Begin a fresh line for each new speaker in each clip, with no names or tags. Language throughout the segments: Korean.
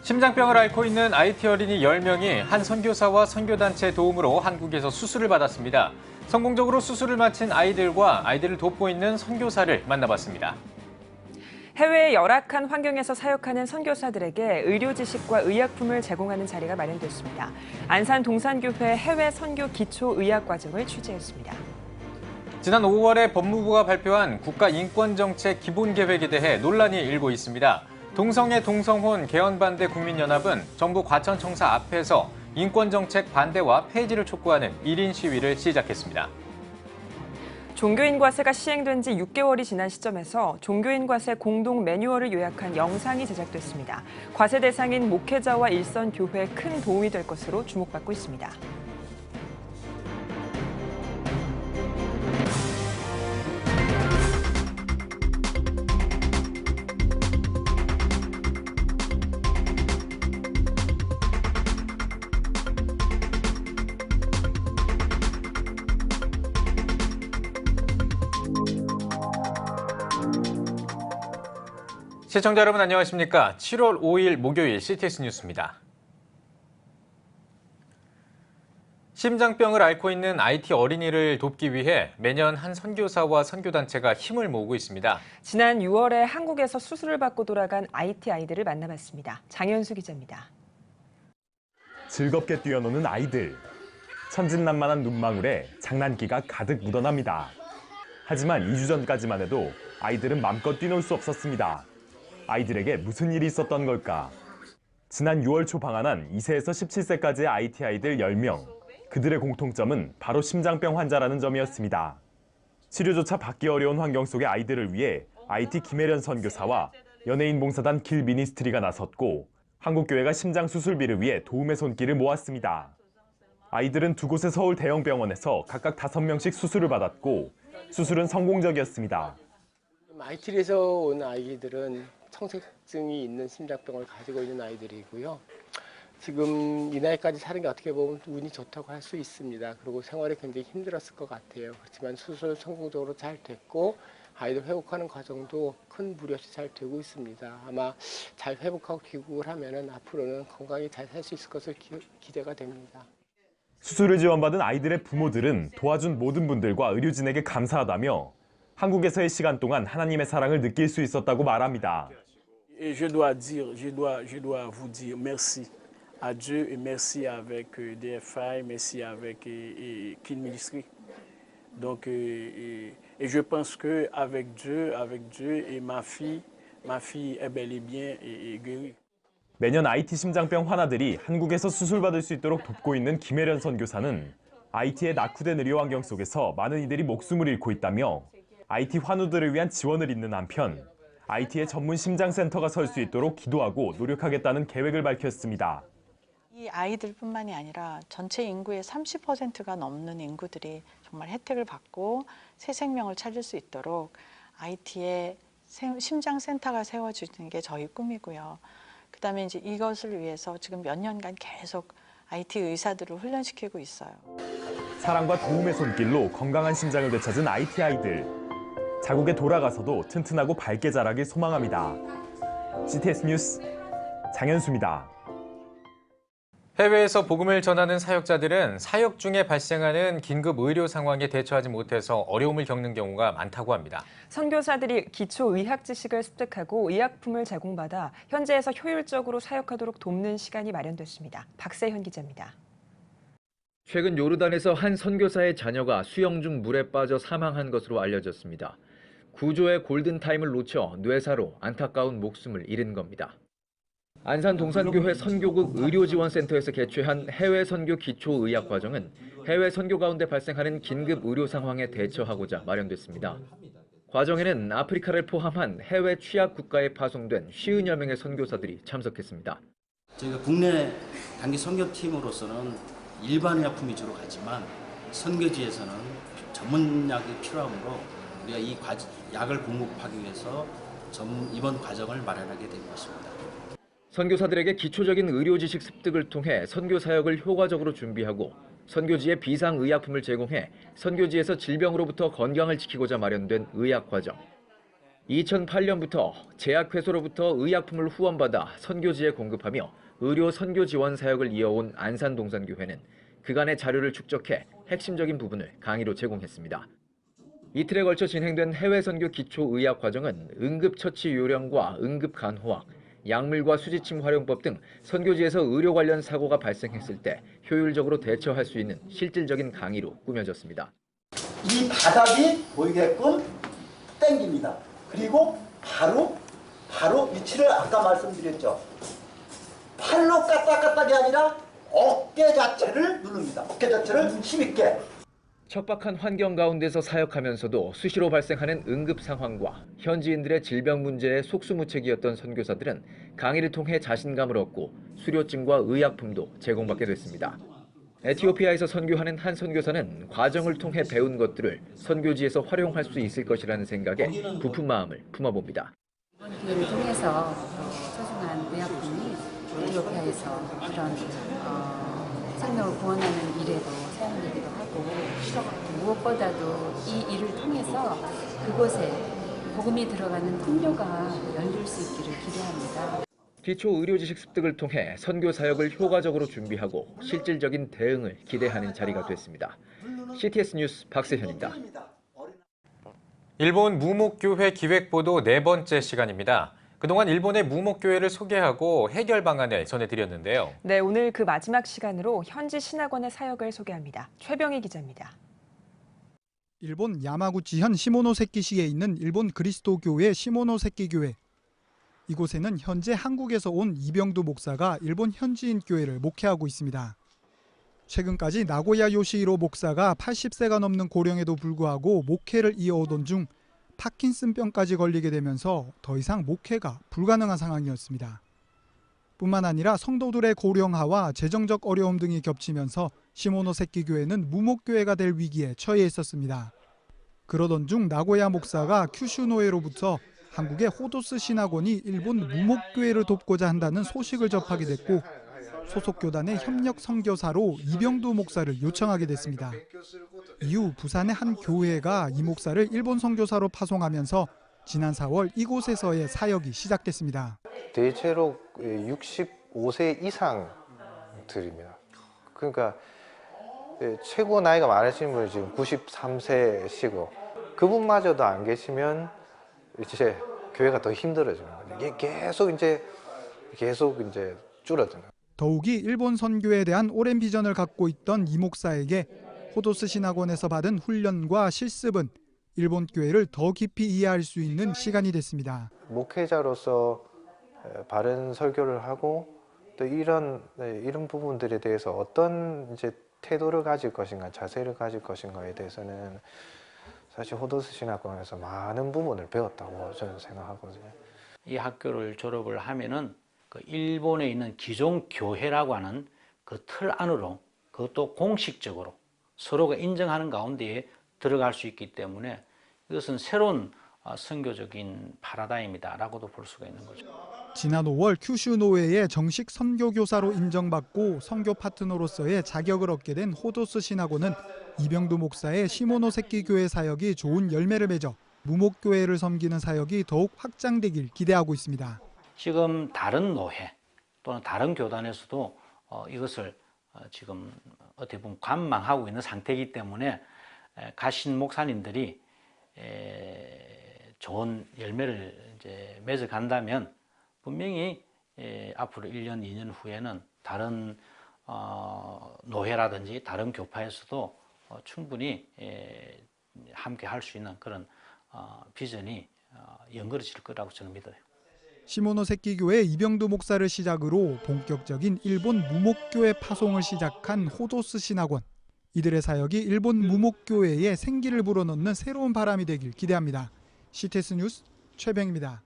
심장병을 앓고 있는 IT 어린이 10명이 한 선교사와 선교단체 도움으로 한국에서 수술을 받았습니다. 성공적으로 수술을 마친 아이들과 아이들을 돕고 있는 선교사를 만나봤습니다.
해외의 열악한 환경에서 사역하는 선교사들에게 의료 지식과 의약품을 제공하는 자리가 마련됐습니다. 안산 동산교회 해외 선교 기초의학과정을 취재했습니다.
지난 5월에 법무부가 발표한 국가인권정책 기본계획에 대해 논란이 일고 있습니다. 동성애 동성혼 개헌반대 국민연합은 정부 과천청사 앞에서 인권정책 반대와 폐지를 촉구하는 1인 시위를 시작했습니다.
종교인 과세가 시행된 지 6개월이 지난 시점에서 종교인 과세 공동 매뉴얼을 요약한 영상이 제작됐습니다. 과세 대상인 목회자와 일선 교회에 큰 도움이 될 것으로 주목받고 있습니다.
시청자 여러분 안녕하십니까? 7월 5일 목요일 CTS 뉴스입니다. 심장병을 앓고 있는 IT 어린이를 돕기 위해 매년 한 선교사와 선교단체가 힘을 모으고 있습니다.
지난 6월에 한국에서 수술을 받고 돌아간 IT 아이들을 만나봤습니다. 장현수 기자입니다.
즐겁게 뛰어노는 아이들. 천진난만한 눈망울에 장난기가 가득 묻어납니다. 하지만 2주 전까지만 해도 아이들은 맘껏 뛰놀 수 없었습니다. 아이들에게 무슨 일이 있었던 걸까? 지난 6월 초 방한한 2세에서 17세까지의 IT 아이들 10명. 그들의 공통점은 바로 심장병 환자라는 점이었습니다. 치료조차 받기 어려운 환경 속의 아이들을 위해 IT 김혜련 선교사와 연예인 봉사단 길 미니스트리가 나섰고 한국교회가 심장 수술비를 위해 도움의 손길을 모았습니다. 아이들은 두 곳의 서울 대형 병원에서 각각 5명씩 수술을 받았고 수술은 성공적이었습니다.
IT에서 온 아이들은 청색증이 있는 심장병을 가지고 있는 아이들이고요. 지금 이 나이까지 사는 게 어떻게 보면 운이 좋다고 할 수 있습니다. 그리고 생활이 굉장히 힘들었을 것 같아요. 그렇지만 수술 성공적으로 잘 됐고 아이들 회복하는 과정도 큰 무리 없이 잘 되고 있습니다. 아마 잘 회복하고 귀국을 하면은 앞으로는 건강히 잘 살 수 있을 것을 기대가 됩니다.
수술을 지원받은 아이들의 부모들은 도와준 모든 분들과 의료진에게 감사하다며 한국에서의 시간 동안 하나님의 사랑을 느낄 수 있었다고 말합니다.
Je dois vous dire merci à Dieu et merci avec DFI, merci avec Kin Ministry. Donc et je pense que avec Dieu et ma fille est bel et bien guérie.
매년 IT 심장병 환아들이 한국에서 수술받을 수 있도록 돕고 있는 김혜련 선교사는 IT의 낙후된 의료 환경 속에서 많은 이들이 목숨을 잃고 있다며 IT 환우들을 위한 지원을 잇는 한편 IT의 전문 심장센터가 설 수 있도록 기도하고 노력하겠다는 계획을 밝혔습니다.
이 아이들뿐만이 아니라 전체 인구의 30%가 넘는 인구들이 정말 혜택을 받고 새 생명을 찾을 수 있도록 IT의 심장센터가 세워지는 게 저희 꿈이고요. 그다음에 이제 이것을 위해서 지금 몇 년간 계속 IT 의사들을 훈련시키고 있어요.
사랑과 도움의 손길로 건강한 심장을 되찾은 IT 아이들. 자국에 돌아가서도 튼튼하고 밝게 자라길 소망합니다. CTS 뉴스 장현수입니다.
해외에서 복음을 전하는 사역자들은 사역 중에 발생하는 긴급 의료 상황에 대처하지 못해서 어려움을 겪는 경우가 많다고 합니다.
선교사들이 기초 의학 지식을 습득하고 의약품을 제공받아 현지에서 효율적으로 사역하도록 돕는 시간이 마련됐습니다. 박세현 기자입니다.
최근 요르단에서 한 선교사의 자녀가 수영 중 물에 빠져 사망한 것으로 알려졌습니다. 구조의 골든타임을 놓쳐 뇌사로 안타까운 목숨을 잃은 겁니다. 안산 동산교회 선교국 의료지원센터에서 개최한 해외 선교 기초의학 과정은 해외 선교 가운데 발생하는 긴급 의료 상황에 대처하고자 마련됐습니다. 과정에는 아프리카를 포함한 해외 취약 국가에 파송된 50여 명의 선교사들이 참석했습니다.
저희가 국내 단기 선교팀으로서는 일반 의약품이 주로 가지만 선교지에서는 전문약이 필요하므로 우리가 이 약을 공급하기 위해서 이번 과정을 마련하게 된 것입니다.
선교사들에게 기초적인 의료 지식 습득을 통해 선교 사역을 효과적으로 준비하고 선교지에 비상의약품을 제공해 선교지에서 질병으로부터 건강을 지키고자 마련된 의학 과정. 2008년부터 제약회사로부터 의약품을 후원받아 선교지에 공급하며 의료 선교 지원 사역을 이어온 안산동산교회는 그간의 자료를 축적해 핵심적인 부분을 강의로 제공했습니다. 이틀에 걸쳐 진행된 해외 선교 기초 의학 과정은 응급처치 요령과 응급간호학, 약물과 수지침 활용법 등 선교지에서 의료 관련 사고가 발생했을 때 효율적으로 대처할 수 있는 실질적인 강의로 꾸며졌습니다.
이 바닥이 보이게끔 당깁니다. 그리고 바로 위치를 아까 말씀드렸죠. 팔로 까딱까딱이 아니라 어깨 자체를 누릅니다. 어깨 자체를 힘있게.
척박한 환경 가운데서 사역하면서도 수시로 발생하는 응급 상황과 현지인들의 질병 문제에 속수무책이었던 선교사들은 강의를 통해 자신감을 얻고 수료증과 의약품도 제공받게 됐습니다. 에티오피아에서 선교하는 한 선교사는 과정을 통해 배운 것들을 선교지에서 활용할 수 있을 것이라는 생각에 부푼 마음을 품어봅니다.
이번 기회를 통해서 소중한 의약품이 에티오피아에서 그런 생명을 구원하는 일에도 사용되기도 하고 무엇보다도 이 일을 통해서 그곳에 복음이 들어가는 통로가 열릴 수 있기를 기대합니다.
기초 의료 지식 습득을 통해 선교 사역을 효과적으로 준비하고 실질적인 대응을 기대하는 자리가 됐습니다. CTS 뉴스 박세현입니다.
일본 무목교회 기획보도 4번째 시간입니다. 그동안 일본의 무목교회를 소개하고 해결 방안을 전해드렸는데요.
네, 오늘 그 마지막 시간으로 현지 신학원의 사역을 소개합니다. 최병희 기자입니다.
일본 야마구치현 시모노세키시에 있는 일본 그리스도교회 시모노세키교회. 이곳에는 현재 한국에서 온 이병두 목사가 일본 현지인 교회를 목회하고 있습니다. 최근까지 나고야 요시히로 목사가 80세가 넘는 고령에도 불구하고 목회를 이어오던 중 파킨슨병까지 걸리게 되면서 더 이상 목회가 불가능한 상황이었습니다. 뿐만 아니라 성도들의 고령화와 재정적 어려움 등이 겹치면서 시모노세키 교회는 무목교회가 될 위기에 처해 있었습니다. 그러던 중 나고야 목사가 큐슈노에로부터 한국의 호도스 신학원이 일본 무목교회를 돕고자 한다는 소식을 접하게 됐고 소속 교단의 협력 선교사로 이병두 목사를 요청하게 됐습니다. 이후 부산의 한 교회가 이 목사를 일본 선교사로 파송하면서 지난 4월 이곳에서의 사역이 시작됐습니다.
대체로 65세 이상들입니다. 그러니까 최고 나이가 많으신 분이 지금 93세시고 그분마저도 안 계시면 이제 교회가 더 힘들어지는 거죠. 이게 계속 줄어드는 거예요.
더욱이 일본 선교에 대한 오랜 비전을 갖고 있던 이 목사에게 호도스 신학원에서 받은 훈련과 실습은 일본 교회를 더 깊이 이해할 수 있는 시간이 됐습니다.
목회자로서 바른 설교를 하고 또 이런 부분들에 대해서 어떤 태도를 가질 것인가, 자세를 가질 것인가에 대해서는 사실 호도스 신학원에서 많은 부분을 배웠다고 저는 생각하거든요.
이 학교를 졸업을 하면은 그 일본에 있는 기존 교회라고 하는 그 틀 안으로 그것도 공식적으로 서로가 인정하는 가운데에 들어갈 수 있기 때문에 이것은 새로운 선교적인 파라다임이다라고도 볼 수가 있는 거죠.
지난 5월 큐슈 노회의 정식 선교교사로 인정받고 선교 파트너로서의 자격을 얻게 된 호도스 신학원은 이병두 목사의 시모노세키 교회 사역이 좋은 열매를 맺어 무목교회를 섬기는 사역이 더욱 확장되길 기대하고 있습니다.
지금 다른 노회 또는 다른 교단에서도 이것을 지금 어떻게 보면 관망하고 있는 상태이기 때문에 가신 목사님들이 좋은 열매를 맺어간다면 분명히 앞으로 1년, 2년 후에는 다른 노회라든지 다른 교파에서도 충분히 함께 할 수 있는 그런 비전이 연결해질 거라고 저는 믿어요.
시모노세키 교회 이병두 목사를 시작으로 본격적인 일본 무목교회 파송을 시작한 호도스 신학원. 이들의 사역이 일본 무목교회에 생기를 불어넣는 새로운 바람이 되길 기대합니다. CTS 뉴스 최병입니다.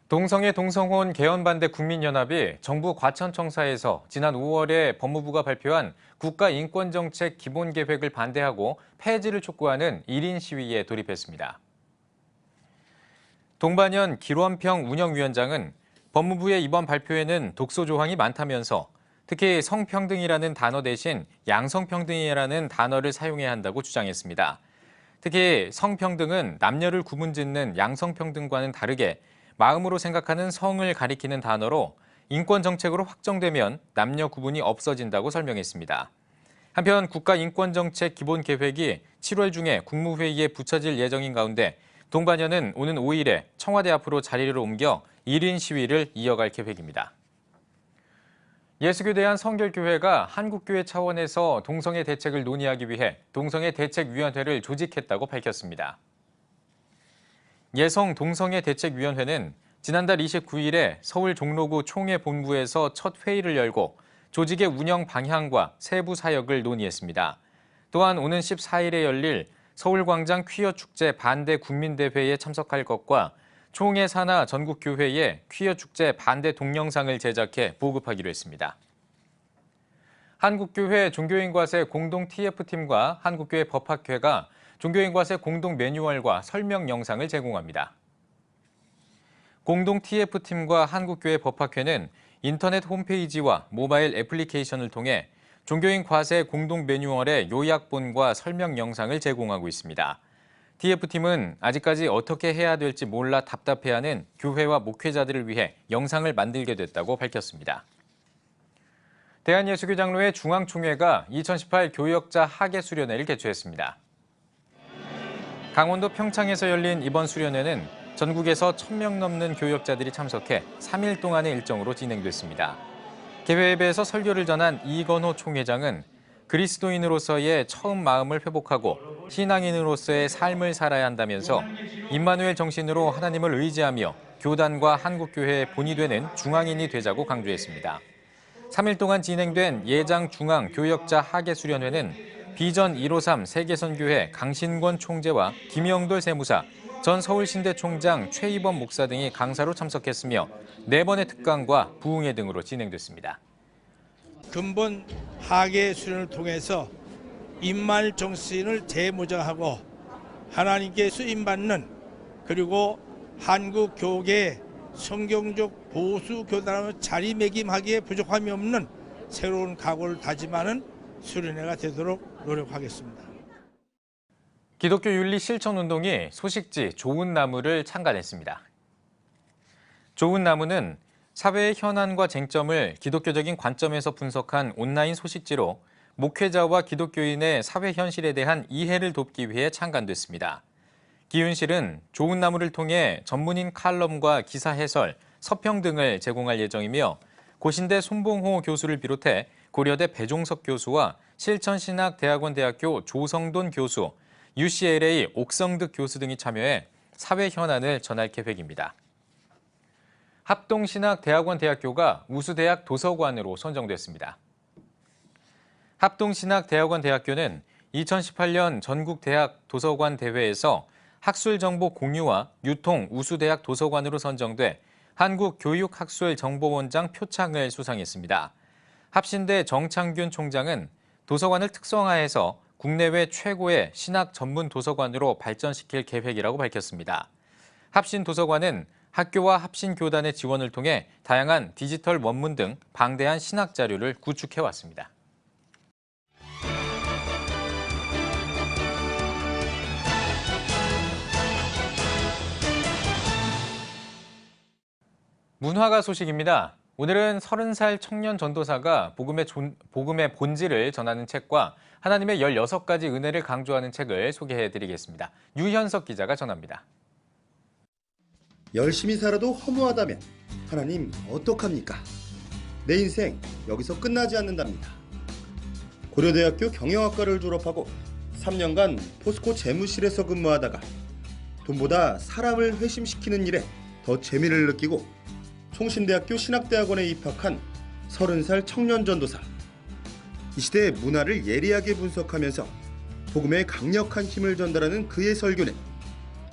동성애 동성혼 개헌반대 국민연합이 정부 과천청사에서 지난 5월에 법무부가 발표한 국가인권정책 기본계획을 반대하고 폐지를 촉구하는 1인 시위에 돌입했습니다. 동반현 길원평 운영위원장은 법무부의 이번 발표에는 독소 조항이 많다면서 특히 성평등이라는 단어 대신 양성평등이라는 단어를 사용해야 한다고 주장했습니다. 특히 성평등은 남녀를 구분짓는 양성평등과는 다르게 마음으로 생각하는 성을 가리키는 단어로 인권 정책으로 확정되면 남녀 구분이 없어진다고 설명했습니다. 한편 국가인권정책 기본계획이 7월 중에 국무회의에 붙여질 예정인 가운데 동반연은 오는 5일에 청와대 앞으로 자리를 옮겨 1인 시위를 이어갈 계획입니다. 예수교대한 성결교회가 한국교회 차원에서 동성애 대책을 논의하기 위해 동성애 대책위원회를 조직했다고 밝혔습니다. 예성 동성애 대책위원회는 지난달 29일에 서울 종로구 총회 본부에서 첫 회의를 열고 조직의 운영 방향과 세부 사역을 논의했습니다. 또한 오는 14일에 열릴 서울광장 퀴어축제 반대 국민대회에 참석할 것과 총회 산하 전국교회에 퀴어축제 반대 동영상을 제작해 보급하기로 했습니다. 한국교회 종교인과세 공동 TF팀과 한국교회 법학회가 종교인과세 공동 매뉴얼과 설명 영상을 제공합니다. 공동 TF팀과 한국교회 법학회는 인터넷 홈페이지와 모바일 애플리케이션을 통해 종교인 과세 공동 매뉴얼의 요약본과 설명 영상을 제공하고 있습니다. TF팀은 아직까지 어떻게 해야 될지 몰라 답답해하는 교회와 목회자들을 위해 영상을 만들게 됐다고 밝혔습니다. 대한예수교 장로회 중앙총회가 2018 교역자 학예 수련회를 개최했습니다. 강원도 평창에서 열린 이번 수련회는 전국에서 1,000명 넘는 교역자들이 참석해 3일 동안의 일정으로 진행됐습니다. 개회에 비해서 설교를 전한 이건호 총회장은 그리스도인으로서의 처음 마음을 회복하고 신앙인으로서의 삶을 살아야 한다면서 임마누엘 정신으로 하나님을 의지하며 교단과 한국교회의 본이 되는 중앙인이 되자고 강조했습니다. 3일 동안 진행된 예장 중앙 교역자 학예 수련회는 비전 153 세계선교회 강신권 총재와 김영돌 세무사, 전 서울신대 총장 최이범 목사 등이 강사로 참석했으며 4번의 특강과 부흥회 등으로 진행됐습니다.
근본 학예 수련을 통해서 임마누엘 정신을 재무장하고 하나님께 쓰임받는 그리고 한국 교계의 성경적 보수 교단으로 자리매김하기에 부족함이 없는 새로운 각오를 다짐하는 수련회가 되도록 노력하겠습니다.
기독교 윤리 실천운동이 소식지 좋은 나무를 창간했습니다. 좋은 나무는 사회의 현안과 쟁점을 기독교적인 관점에서 분석한 온라인 소식지로 목회자와 기독교인의 사회 현실에 대한 이해를 돕기 위해 창간됐습니다. 기윤실은 좋은 나무를 통해 전문인 칼럼과 기사 해설, 서평 등을 제공할 예정이며 고신대 손봉호 교수를 비롯해 고려대 배종석 교수와 실천신학대학원대학교 조성돈 교수, UCLA 옥성득 교수 등이 참여해 사회 현안을 전할 계획입니다. 합동신학대학원대학교가 우수대학 도서관으로 선정됐습니다. 합동신학대학원대학교는 2018년 전국대학 도서관 대회에서 학술정보 공유와 유통 우수대학 도서관으로 선정돼 한국교육학술정보원장 표창을 수상했습니다. 합신대 정창균 총장은 도서관을 특성화해서 국내외 최고의 신학 전문 도서관으로 발전시킬 계획이라고 밝혔습니다. 합신 도서관은 학교와 합신 교단의 지원을 통해 다양한 디지털 원문 등 방대한 신학 자료를 구축해왔습니다. 문화가 소식입니다. 오늘은 30살 청년 전도사가 복음의 본질을 전하는 책과 하나님의 16가지 은혜를 강조하는 책을 소개해드리겠습니다. 유현석 기자가 전합니다.
열심히 살아도 허무하다면 하나님 어떡합니까? 내 인생 여기서 끝나지 않는답니다. 고려대학교 경영학과를 졸업하고 3년간 포스코 재무실에서 근무하다가 돈보다 사람을 회심시키는 일에 더 재미를 느끼고 총신대학교 신학대학원에 입학한 30살 청년 전도사. 이 시대의 문화를 예리하게 분석하면서 복음의 강력한 힘을 전달하는 그의 설교는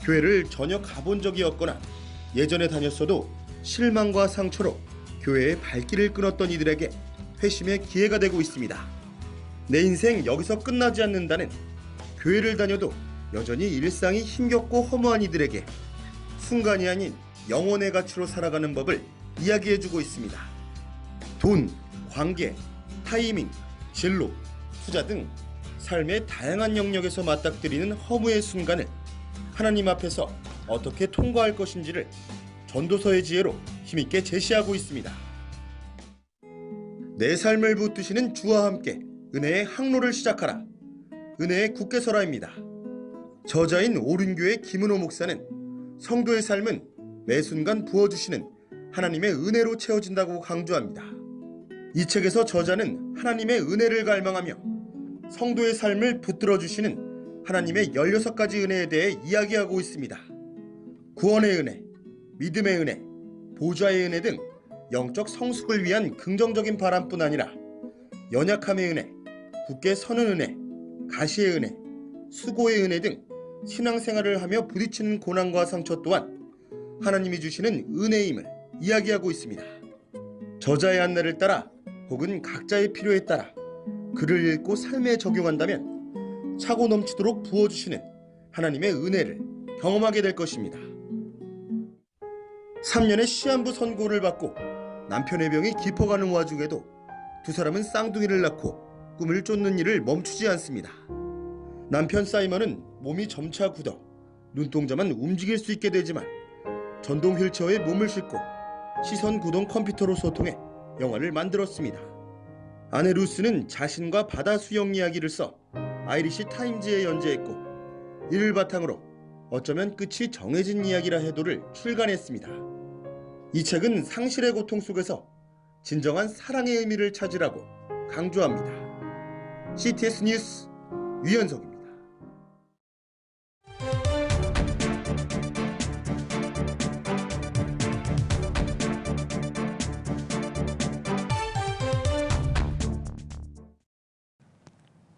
교회를 전혀 가본 적이 없거나 예전에 다녔어도 실망과 상처로 교회의 발길을 끊었던 이들에게 회심의 기회가 되고 있습니다. 내 인생 여기서 끝나지 않는다는 교회를 다녀도 여전히 일상이 힘겹고 허무한 이들에게 순간이 아닌 영혼의 가치로 살아가는 법을 이야기해주고 있습니다. 돈, 관계, 타이밍, 진로, 투자 등 삶의 다양한 영역에서 맞닥뜨리는 허무의 순간을 하나님 앞에서 어떻게 통과할 것인지를 전도서의 지혜로 힘있게 제시하고 있습니다. 내 삶을 붙드시는 주와 함께 은혜의 항로를 시작하라. 은혜의 국회설화입니다. 저자인 오륜교회 김은호 목사는 성도의 삶은 매 순간 부어주시는 하나님의 은혜로 채워진다고 강조합니다. 이 책에서 저자는 하나님의 은혜를 갈망하며 성도의 삶을 붙들어주시는 하나님의 16가지 은혜에 대해 이야기하고 있습니다. 구원의 은혜, 믿음의 은혜, 보좌의 은혜 등 영적 성숙을 위한 긍정적인 바람뿐 아니라 연약함의 은혜, 굳게 서는 은혜, 가시의 은혜, 수고의 은혜 등 신앙생활을 하며 부딪히는 고난과 상처 또한 하나님이 주시는 은혜임을 이야기하고 있습니다. 저자의 안내를 따라 혹은 각자의 필요에 따라 글을 읽고 삶에 적용한다면 차고 넘치도록 부어주시는 하나님의 은혜를 경험하게 될 것입니다. 3년의 시한부 선고를 받고 남편의 병이 깊어가는 와중에도 두 사람은 쌍둥이를 낳고 꿈을 쫓는 일을 멈추지 않습니다. 남편 사이먼은 몸이 점차 굳어 눈동자만 움직일 수 있게 되지만 전동 휠체어에 몸을 싣고 시선 구동 컴퓨터로 소통해 영화를 만들었습니다. 아내 루스는 자신과 바다 수영 이야기를 써 아이리시 타임즈에 연재했고 이를 바탕으로 어쩌면 끝이 정해진 이야기라 해도를 출간했습니다. 이 책은 상실의 고통 속에서 진정한 사랑의 의미를 찾으라고 강조합니다. CTS 뉴스 유현석입니다.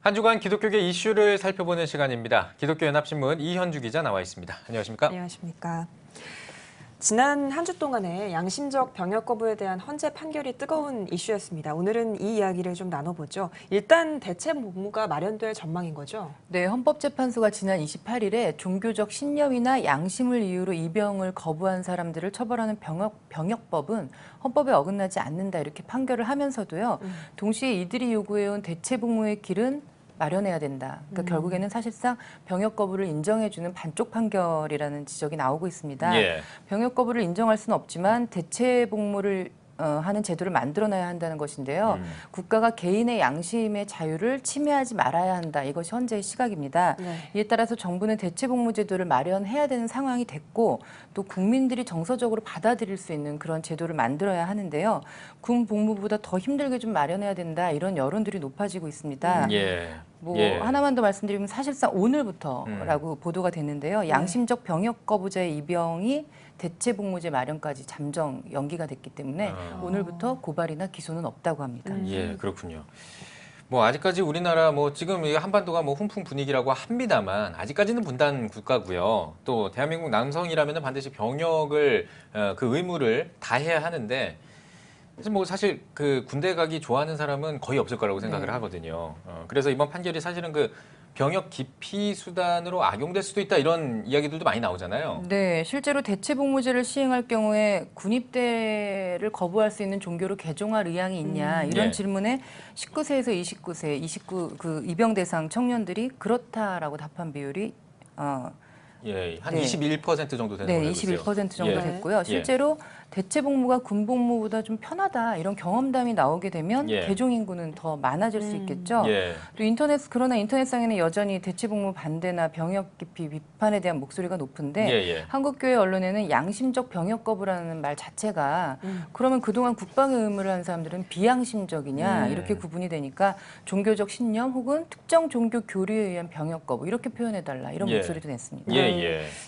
한 주간 기독교계 이슈를 살펴보는 시간입니다. 기독교 연합신문 이현주 기자 나와 있습니다. 안녕하십니까?
안녕하십니까? 지난 한 주 동안의 양심적 병역 거부에 대한 헌재 판결이 뜨거운 이슈였습니다. 오늘은 이 이야기를 좀 나눠보죠. 일단 대체 복무가 마련될 전망인 거죠?
네, 헌법재판소가 지난 28일에 종교적 신념이나 양심을 이유로 입영을 거부한 사람들을 처벌하는 병역법은 헌법에 어긋나지 않는다 이렇게 판결을 하면서도요. 동시에 이들이 요구해온 대체 복무의 길은 마련해야 된다. 그러니까 결국에는 사실상 병역 거부를 인정해주는 반쪽 판결이라는 지적이 나오고 있습니다.
예.
병역 거부를 인정할 수는 없지만 대체 복무를 하는 제도를 만들어놔야 한다는 것인데요. 국가가 개인의 양심의 자유를 침해하지 말아야 한다. 이것이 헌재의 시각입니다.
네.
이에 따라서 정부는 대체 복무 제도를 마련해야 되는 상황이 됐고 또 국민들이 정서적으로 받아들일 수 있는 그런 제도를 만들어야 하는데요. 군 복무보다 더 힘들게 좀 마련해야 된다. 이런 여론들이 높아지고 있습니다. 하나만 더 말씀드리면 사실상 오늘부터라고 보도가 됐는데요. 양심적 병역 거부자의 입영이 대체 복무제 마련까지 잠정 연기가 됐기 때문에 오늘부터 고발이나 기소는 없다고 합니다.
예, 그렇군요. 아직까지 우리나라 지금 한반도가 훈풍 분위기라고 합니다만 아직까지는 분단 국가고요. 또 대한민국 남성이라면 반드시 병역을 그 의무를 다해야 하는데 사실 그 군대 가기 좋아하는 사람은 거의 없을 거라고 생각을 하거든요. 그래서 이번 판결이 사실은 그 병역 기피 수단으로 악용될 수도 있다 이런 이야기들도 많이 나오잖아요.
네, 실제로 대체 복무제를 시행할 경우에 군입대를 거부할 수 있는 종교로 개종할 의향이 있냐 이런 질문에 19세에서 29 그 입영 대상 청년들이 그렇다라고 답한 비율이
한 21% 정도 되는 걸로 알고 있어요.
21% 정도 됐고요. 실제로 대체 복무가 군 복무보다 좀 편하다 이런 경험담이 나오게 되면 개종 인구는 더 많아질 수 있겠죠. 또 그러나 인터넷상에는 여전히 대체 복무 반대나 병역 기피 비판에 대한 목소리가 높은데 한국교회 언론에는 양심적 병역 거부라는 말 자체가 그러면 그동안 국방의 의무를 한 사람들은 비양심적이냐 이렇게 구분이 되니까 종교적 신념 혹은 특정 종교 교리에 의한 병역 거부 이렇게 표현해달라 이런 목소리도 냈습니다.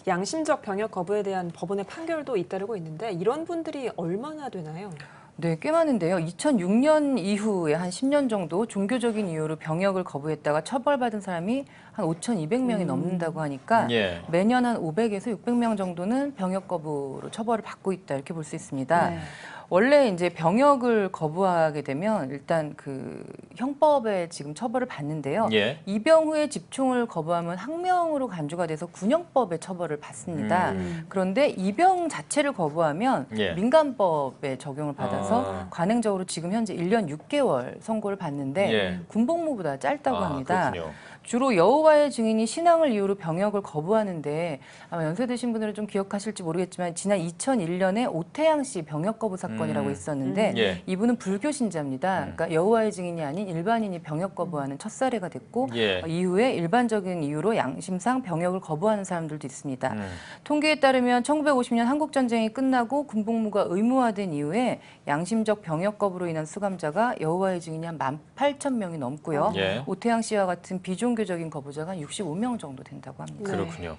양심적 병역 거부에 대한 법원의 판결도 잇따르고 있는데 이런 분들이 얼마나 되나요?
네, 꽤 많은데요. 2006년 이후에 한 10년 정도 종교적인 이유로 병역을 거부했다가 처벌받은 사람이 한 5,200명이 넘는다고 하니까 매년 한 500에서 600명 정도는 병역 거부로 처벌을 받고 있다 이렇게 볼 수 있습니다. 원래 이제 병역을 거부하게 되면 일단 그 형법에 지금 처벌을 받는데요.
예.
입영 후에 집총을 거부하면 항명으로 간주가 돼서 군형법에 처벌을 받습니다. 그런데 입영 자체를 거부하면
예.
민간법에 적용을 받아서 관행적으로 지금 현재 1년 6개월 선고를 받는데
예.
군복무보다 짧다고 합니다.
그렇군요.
주로 여호와의 증인이 신앙을 이유로 병역을 거부하는데 아마 연세드신 분들은 좀 기억하실지 모르겠지만 지난 2001년에 오태양 씨 병역 거부 사건이라고 있었는데
예.
이분은 불교 신자입니다. 그러니까 여호와의 증인이 아닌 일반인이 병역 거부하는 첫 사례가 됐고
예.
이후에 일반적인 이유로 양심상 병역을 거부하는 사람들도 있습니다. 통계에 따르면 1950년 한국전쟁이 끝나고 군복무가 의무화된 이후에 양심적 병역 거부로 인한 수감자가 여호와의 증인이 한 18,000명이 넘고요.
예.
오태양 씨와 같은 비종교적인 거부자가 한 65명 정도 된다고 합니다.
그렇군요.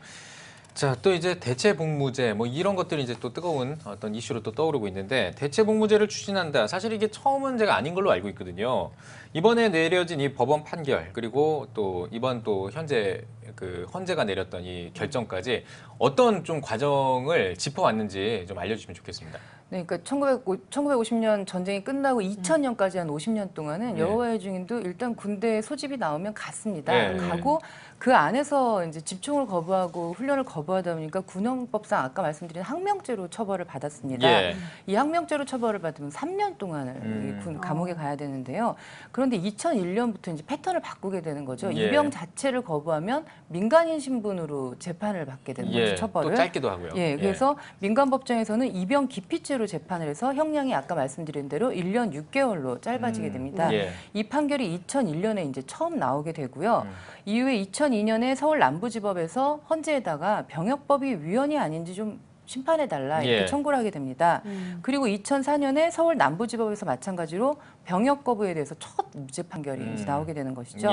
자, 또 이제 대체복무제 뭐 이런 것들이 이제 또 뜨거운 어떤 이슈로 또 떠오르고 있는데 대체복무제를 추진한다. 사실 이게 처음 문제가 아닌 걸로 알고 있거든요. 이번에 내려진 이 법원 판결 그리고 또 이번 또 현재 그 헌재가 내렸던 이 결정까지 어떤 좀 과정을 짚어왔는지 좀 알려주시면 좋겠습니다.
네, 그러니까 1950년 전쟁이 끝나고 2000년까지 한 50년 동안은 여호와의 증인도 일단 군대에 소집이 나오면 갔습니다. 가고 그 안에서 이제 집총을 거부하고 훈련을 거부하다 보니까 군형법상 아까 말씀드린 항명죄로 처벌을 받았습니다. 이 항명죄로 처벌을 받으면 3년 동안을 군 감옥에 가야 되는데요. 그런데 2001년부터 이제 패턴을 바꾸게 되는 거죠. 입영 자체를 거부하면 민간인 신분으로 재판을 받게 되는 거죠. 처벌을.
또 짧기도 하고요.
그래서 민간법정에서는 입영 기피죄로 재판을 해서 형량이 아까 말씀드린 대로 1년 6개월로 짧아지게 됩니다. 이 판결이 2001년에 이제 처음 나오게 되고요. 이후에 2002년에 서울 남부지법에서 헌재에다가 병역법이 위헌이 아닌지 좀 심판해달라 이렇게 청구를 하게 됩니다. 그리고 2004년에 서울 남부지법에서 마찬가지로 병역 거부에 대해서 첫 무죄 판결이 이제 나오게 되는 것이죠.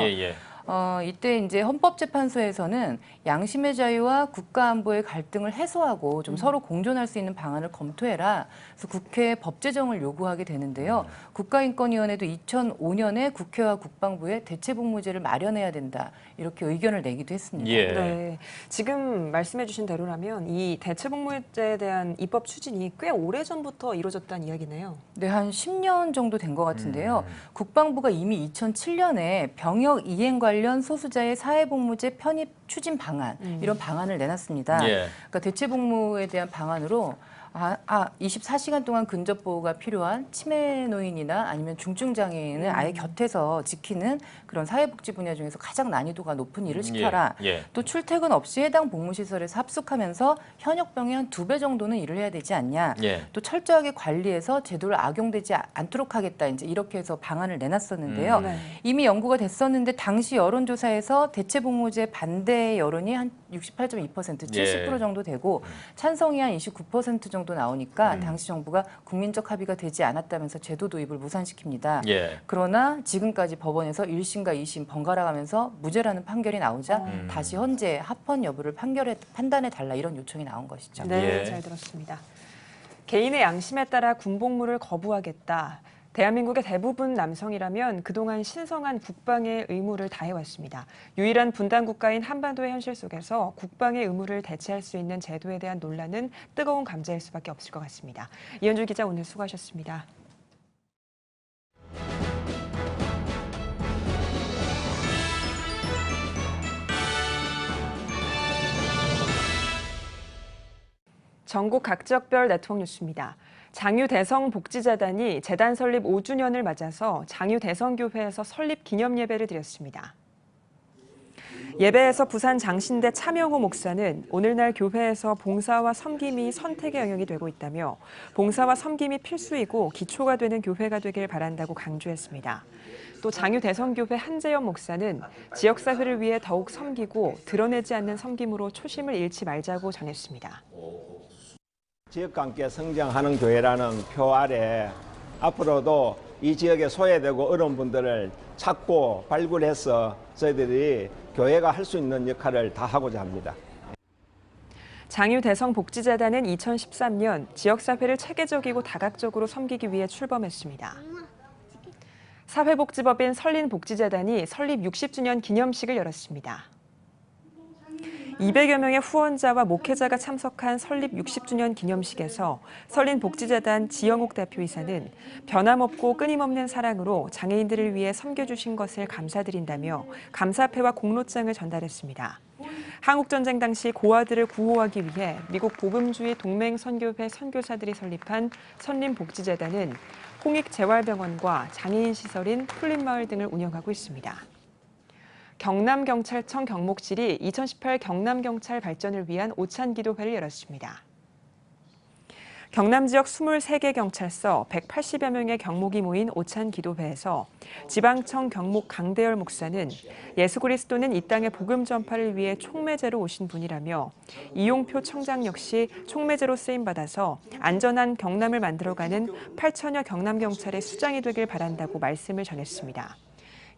이때 이제 헌법재판소에서는 양심의 자유와 국가안보의 갈등을 해소하고 좀 서로 공존할 수 있는 방안을 검토해라. 그래서 국회에 법 제정을 요구하게 되는데요. 국가인권위원회도 2005년에 국회와 국방부에 대체복무제를 마련해야 된다. 이렇게 의견을 내기도 했습니다.
네, 지금 말씀해주신 대로라면 이 대체복무제에 대한 입법 추진이 꽤 오래전부터 이루어졌다는 이야기네요.
네, 한 10년 정도 된 것 같은데요. 국방부가 이미 2007년에 병역 이행 관련 소수자의 사회복무제 편입 추진 방안 이런 방안을 내놨습니다. 그러니까 대체복무에 대한 방안으로 24시간 동안 근접 보호가 필요한 치매 노인이나 아니면 중증 장애인을 아예 곁에서 지키는 그런 사회복지 분야 중에서 가장 난이도가 높은 일을 시켜라. 또 출퇴근 없이 해당 복무시설에서 합숙하면서 현역병의 한 2배 정도는 일을 해야 되지 않냐. 또 철저하게 관리해서 제도를 악용되지 않도록 하겠다. 이제 이렇게 해서 방안을 내놨었는데요. 이미 연구가 됐었는데 당시 여론조사에서 대체복무제 반대 여론이 한 68.2%, 70% 정도 되고 찬성이 한 29% 정도 나오니까 당시 정부가 국민적 합의가 되지 않았다면서 제도 도입을 무산시킵니다. 그러나 지금까지 법원에서 1심과 2심 번갈아 가면서 무죄라는 판결이 나오자 다시 헌재 합헌 여부를 판단해달라 이런 요청이 나온 것이죠.
네, 잘 들었습니다. 개인의 양심에 따라 군복무를 거부하겠다. 대한민국의 대부분 남성이라면 그동안 신성한 국방의 의무를 다해왔습니다. 유일한 분단 국가인 한반도의 현실 속에서 국방의 의무를 대체할 수 있는 제도에 대한 논란은 뜨거운 감자일 수밖에 없을 것 같습니다. 이현주 기자 오늘 수고하셨습니다. 전국 각 지역별 네트워크 뉴스입니다. 장유대성복지재단이 재단 설립 5주년을 맞아서 장유대성교회에서 설립 기념 예배를 드렸습니다. 예배에서 부산 장신대 차명호 목사는 오늘날 교회에서 봉사와 섬김이 선택의 영역이 되고 있다며 봉사와 섬김이 필수이고 기초가 되는 교회가 되길 바란다고 강조했습니다. 또 장유대성교회 한재현 목사는 지역사회를 위해 더욱 섬기고 드러내지 않는 섬김으로 초심을 잃지 말자고 전했습니다.
지역과 함께 성장하는 교회라는 표 아래 앞으로도 이 지역에 소외되고 어려운 분들을 찾고 발굴해서 저희들이 교회가 할 수 있는 역할을 다 하고자 합니다.
장유대성복지재단은 2013년 지역사회를 체계적이고 다각적으로 섬기기 위해 출범했습니다. 사회복지법인 설린복지재단이 설립 60주년 기념식을 열었습니다. 200여 명의 후원자와 목회자가 참석한 설립 60주년 기념식에서 설린복지재단 지영옥 대표이사는 변함없고 끊임없는 사랑으로 장애인들을 위해 섬겨주신 것을 감사드린다며 감사패와 공로장을 전달했습니다. 한국전쟁 당시 고아들을 구호하기 위해 미국 복음주의 동맹선교회 선교사들이 설립한 설린복지재단은 홍익재활병원과 장애인 시설인 풀린마을 등을 운영하고 있습니다. 경남경찰청 경목실이 2018 경남경찰 발전을 위한 오찬기도회를 열었습니다. 경남 지역 23개 경찰서 180여 명의 경목이 모인 오찬기도회에서 지방청 경목 강대열 목사는 예수 그리스도는 이 땅의 복음 전파를 위해 촉매제로 오신 분이라며 이용표 청장 역시 촉매제로 쓰임받아서 안전한 경남을 만들어가는 8천여 경남경찰의 수장이 되길 바란다고 말씀을 전했습니다.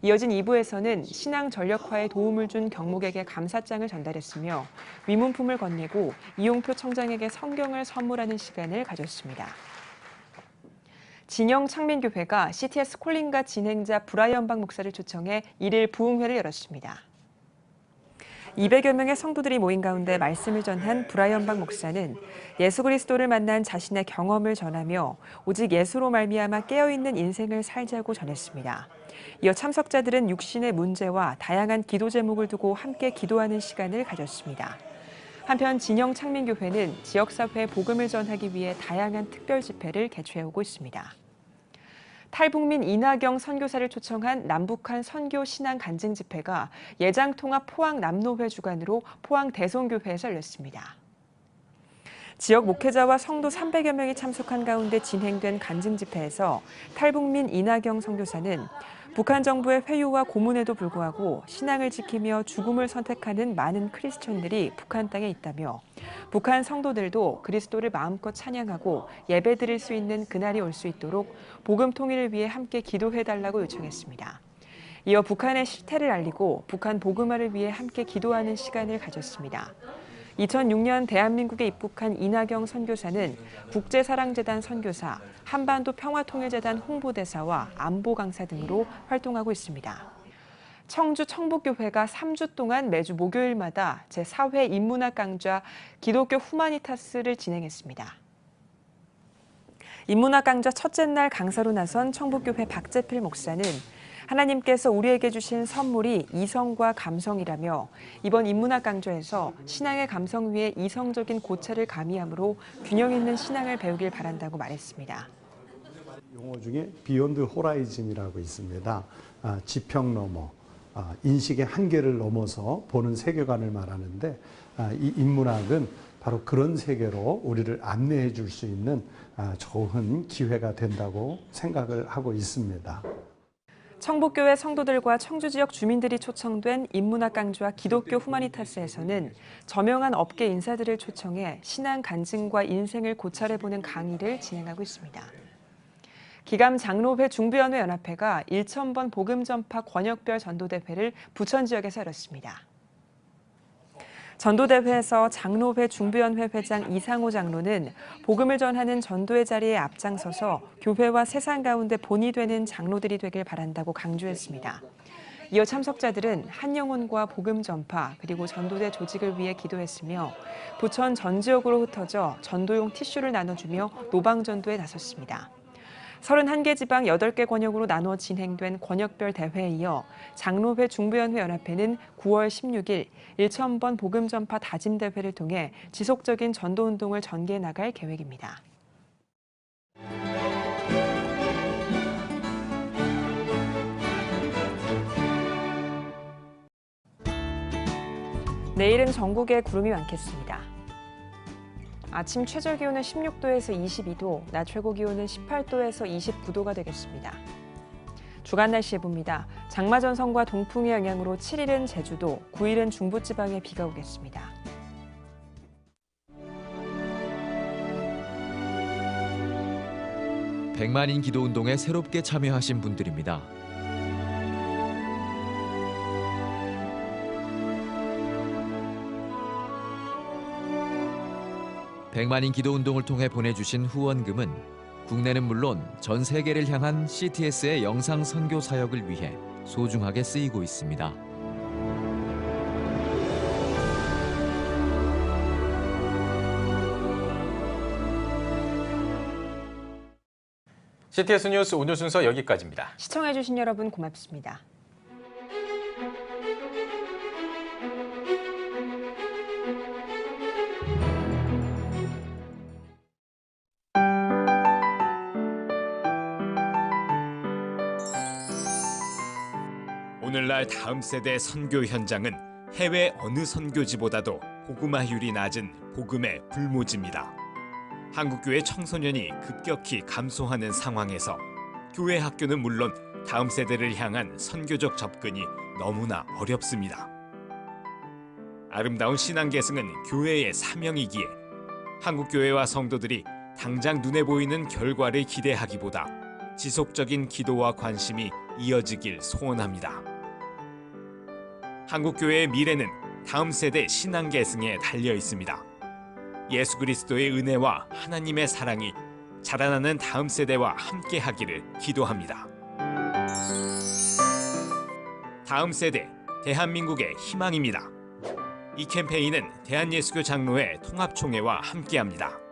이어진 2부에서는 신앙 전력화에 도움을 준 경목에게 감사장을 전달했으며 위문품을 건네고 이용표 청장에게 성경을 선물하는 시간을 가졌습니다. 진영 창민교회가 CTS 콜린가 진행자 브라이언 박 목사를 초청해 1일 부흥회를 열었습니다. 200여 명의 성도들이 모인 가운데 말씀을 전한 브라이언 박 목사는 예수 그리스도를 만난 자신의 경험을 전하며 오직 예수로 말미암아 깨어있는 인생을 살자고 전했습니다. 이어 참석자들은 육신의 문제와 다양한 기도 제목을 두고 함께 기도하는 시간을 가졌습니다. 한편 진영 창민교회는 지역사회에 복음을 전하기 위해 다양한 특별 집회를 개최해오고 있습니다. 탈북민 이나경 선교사를 초청한 남북한 선교 신앙 간증 집회가 예장통합 포항 남노회 주관으로 포항 대송교회에서 열렸습니다. 지역 목회자와 성도 300여 명이 참석한 가운데 진행된 간증 집회에서 탈북민 이나경 선교사는 북한 정부의 회유와 고문에도 불구하고 신앙을 지키며 죽음을 선택하는 많은 크리스천들이 북한 땅에 있다며 북한 성도들도 그리스도를 마음껏 찬양하고 예배드릴 수 있는 그날이 올 수 있도록 복음 통일을 위해 함께 기도해달라고 요청했습니다. 이어 북한의 실태를 알리고 북한 복음화를 위해 함께 기도하는 시간을 가졌습니다. 2006년 대한민국에 입국한 이나경 선교사는 국제사랑재단 선교사, 한반도 평화통일재단 홍보대사와 안보 강사 등으로 활동하고 있습니다. 청주 청북교회가 3주 동안 매주 목요일마다 제4회 인문학 강좌 기독교 후마니타스를 진행했습니다. 인문학 강좌 첫째 날 강사로 나선 청북교회 박재필 목사는 하나님께서 우리에게 주신 선물이 이성과 감성이라며 이번 인문학 강좌에서 신앙의 감성 위에 이성적인 고찰을 가미함으로 균형 있는 신앙을 배우길 바란다고 말했습니다.
용어 중에 비욘드 호라이즌이라고 있습니다. 지평 넘어, 인식의 한계를 넘어서 보는 세계관을 말하는데 이 인문학은 바로 그런 세계로 우리를 안내해 줄 수 있는 좋은 기회가 된다고 생각을 하고 있습니다.
청북교회 성도들과 청주 지역 주민들이 초청된 인문학 강좌 기독교 후마니타스에서는 저명한 업계 인사들을 초청해 신앙 간증과 인생을 고찰해보는 강의를 진행하고 있습니다. 기감 장로회 중부연회 연합회가 1,000번 복음 전파 권역별 전도대회를 부천 지역에서 열었습니다. 전도대회에서 장로회 중부연회 회장 이상호 장로는 복음을 전하는 전도의 자리에 앞장서서 교회와 세상 가운데 본이 되는 장로들이 되길 바란다고 강조했습니다. 이어 참석자들은 한 영혼과 복음 전파 그리고 전도대 조직을 위해 기도했으며 부천 전 지역으로 흩어져 전도용 티슈를 나눠주며 노방전도에 나섰습니다. 31개 지방 8개 권역으로 나눠 진행된 권역별 대회에 이어 장로회 중부연회 연합회는 9월 16일 1,000번 복음 전파 다짐 대회를 통해 지속적인 전도 운동을 전개해 나갈 계획입니다. 내일은 전국에 구름이 많겠습니다. 아침 최저 기온은 16도에서 22도, 낮 최고 기온은 18도에서 29도가 되겠습니다. 주간 날씨 해봅니다. 장마 전선과 동풍의 영향으로 7일은 제주도, 9일은 중부지방에 비가 오겠습니다.
백만인 기도운동에 새롭게 참여하신 분들입니다. 백만인 기도운동을 통해 보내주신 후원금은 국내는 물론 전 세계를 향한 CTS의 영상 선교 사역을 위해 소중하게 쓰이고 있습니다.
CTS 뉴스 오늘 순서 여기까지입니다.
시청해주신 여러분 고맙습니다.
오늘날 다음 세대 선교 현장은 해외 어느 선교지보다도 복음화율이 낮은 복음의 불모지입니다. 한국교회 청소년이 급격히 감소하는 상황에서 교회 학교는 물론 다음 세대를 향한 선교적 접근이 너무나 어렵습니다. 아름다운 신앙 계승은 교회의 사명이기에 한국교회와 성도들이 당장 눈에 보이는 결과를 기대하기보다 지속적인 기도와 관심이 이어지길 소원합니다. 한국교회의 미래는 다음 세대 신앙 계승에 달려 있습니다. 예수 그리스도의 은혜와 하나님의 사랑이 자라나는 다음 세대와 함께하기를 기도합니다. 다음 세대, 대한민국의 희망입니다. 이 캠페인은 대한예수교 장로회 통합총회와 함께합니다.